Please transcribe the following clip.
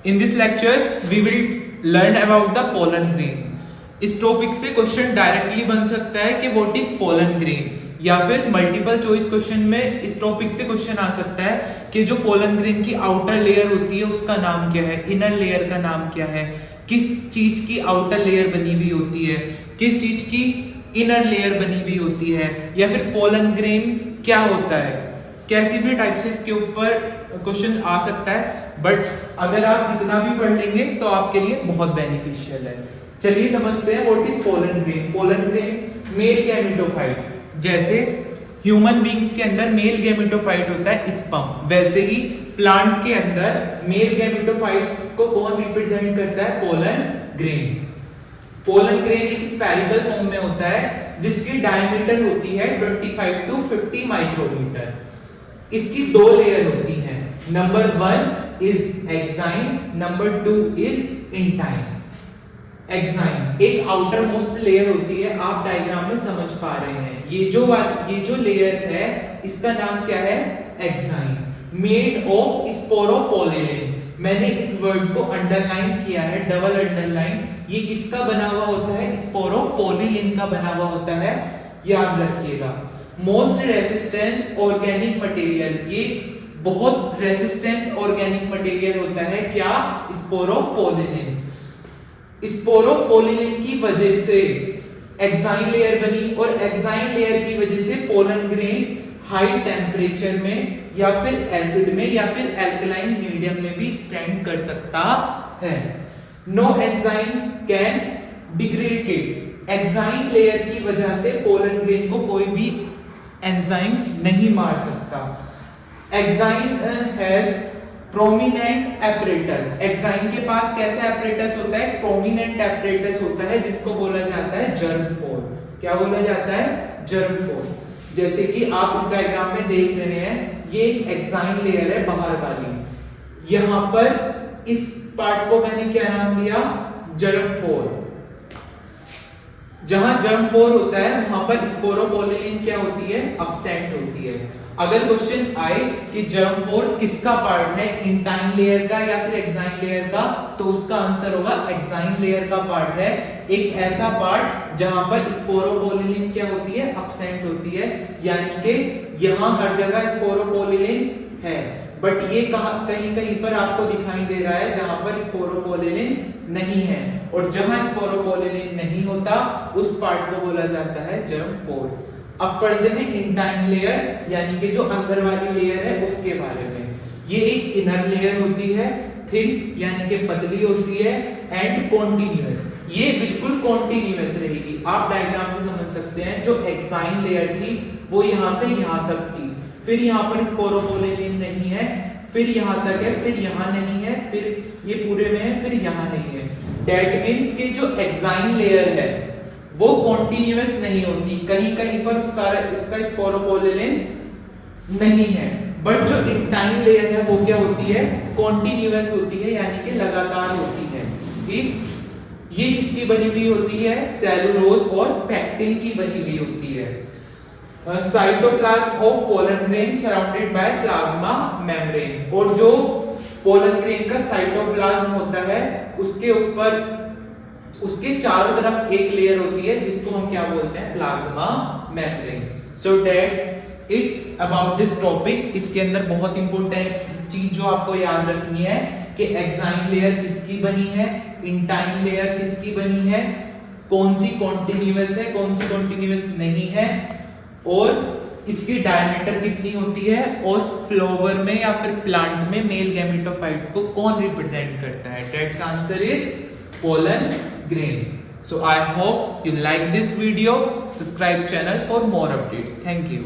In this lecture, we will learn about the pollen grain. इस topic से question directly बन सकता है कि व्हाट इज पोलन ग्रेन, या फिर मल्टीपल चॉइस क्वेश्चन में इस टॉपिक से क्वेश्चन आ सकता है कि जो पोलन ग्रेन की आउटर लेयर होती है उसका नाम क्या है, इनर लेयर का नाम क्या है, किस चीज की आउटर लेयर बनी हुई होती है, किस चीज की इनर लेयर बनी हुई होती है, या फिर पोलन ग्रेन क्या होता है, कैसी भी टाइप से इसके ऊपर क्वेश्चन आ सकता है। बट अगर आप इतना भी पढ़ लेंगे तो आपके लिए बहुत बेनिफिशियल है। चलिए समझते हैं what is pollen grain. Pollen grain male gametophyte, जैसे ह्यूमन बींग्स के अंदर मेल गैमेटोफाइट होता है स्पर्म, वैसे ही प्लांट के अंदर मेल गैमेटोफाइट को कौन रिप्रेजेंट करता है, पोलन ग्रेन। पोलन ग्रेन एक स्फेरिकल फॉर्म में होता है जिसकी डायमीटर होती है 25 to 50 माइक्रोमीटर। इसकी दो लेयर होती हैं, number 1 is exine, number 2 is intine. Exine एक आउटर मोस्ट लेयर होती है, आप डायग्राम में समझ पा रहे हैं। ये जो लेयर है इसका नाम क्या है, एक्साइन, मेड ऑफ स्पोरोपोलिन। मैंने इस वर्ड को अंडरलाइन किया है, डबल अंडरलाइन। ये किसका बना हुआ होता है, स्पोरोपोलिन का बना हुआ होता है, याद रखिएगा। मोस्ट रेसिस्टेंट ऑर्गेनिक मटेरियल, ये बहुत रेसिस्टेंट ऑर्गेनिक मटेरियल होता है क्या, स्पोरोपोलिन। स्पोरोपोलिन की वजह से एक्साइन लेयर बनी, और एक्साइन लेयर की वजह से पोलन ग्रेन हाई टेम्परेचर में या फिर एसिड में या फिर एल्कलाइन मीडियम में भी स्टैंड कर सकता है। No enzyme can degrade it. Exine layer की वजह से पोलन ग्रेन को कोई भी एंजाइम नहीं मार सकता। Exine has prominent apparatus. Exine के पास कैसा एपरेटस होता है, प्रोमिनेंट एपरेटस होता है जिसको बोला जाता है जर्म पोर। क्या बोला जाता है, जर्म पोर। जैसे कि आप इस डायग्राम में देख रहे हैं, ये एक एक्साइन लेयर है बाहर वाली, यहां पर इस पार्ट को मैंने क्या नाम दिया, जर्म पोर। जहां जर्म पोर होता है वहां पर स्पोरोपोलिन क्या होती है, एब्सेंट होती है। अगर क्वेश्चन आए कि जर्म पोर किसका पार्ट है, इंटाइन लेयर का या फिर एक्साइन लेयर का, तो उसका आंसर होगा एक्साइन लेयर का पार्ट है। एक ऐसा पार्ट जहां पर स्पोरोपोलिन क्या होती है, एब्सेंट होती है, यानी कि यहां हर जगह स्पोरोपोलिन है, बट ये कहीं कहीं पर आपको दिखाई दे रहा है जहां पर स्पोरोपोलिन नहीं है, और जहां स्पोरोपोलिन नहीं होता उस पार्ट को बोला जाता है जर्म पोर। अब पढ़ते हैं इंटाइन लेयर, यानी कि जो अंदर वाली लेयर है उसके बारे में। ये एक इनर लेयर होती है, थिन यानी कि पतली होती है, एंड कॉन्टिन्यूअस। ये बिल्कुल कॉन्टिन्यूअस रहेगी, आप डायग्राम से समझ सकते हैं। जो एक्साइन लेयर थी वो यहां से यहां तक थी, फिर यहां पर स्पोरोपोलिन नहीं है, फिर यहां तक है, फिर यहां नहीं है, फिर ये पूरे में है, फिर यहां नहीं है। दैट मींस कि जो एक्साइन लेयर है वो कॉन्टिन्यूअस नहीं होती, कहीं कहीं पर उसका स्पोरोपोलिन नहीं है, बट जो इंटाइन लेयर है वो क्या होती है, कॉन्टिन्यूअस होती है, यानी कि लगातार होती है। ठीक, ये किसकी बनी हुई होती है, सेलुलोज और पेक्टिन की बनी हुई होती है। Cytoplasm of pollen grain surrounded by plasma membrane, और जो पोलन ग्रेन का साइटोप्लाज्म होता है उसके ऊपर, उसके चारों तरफ एक लेयर होती है जिसको हम क्या बोलते हैं, plasma membrane. So that's it about this topic. इसके अंदर बहुत इंपॉर्टेंट चीज जो आपको याद रखनी है कि एक्साइन लेयर किसकी बनी है, इंटाइन लेयर किसकी बनी है, कौन सी कॉन्टिन्यूअस है, कौन सी कॉन्टिन्यूअस नहीं है, और इसकी डायमीटर कितनी होती है, और फ्लावर में या फिर प्लांट में मेल गैमेटोफाइट को कौन रिप्रेजेंट करता है। That's answer is pollen grain. So I hope you like this video. Subscribe channel for more updates. Thank you.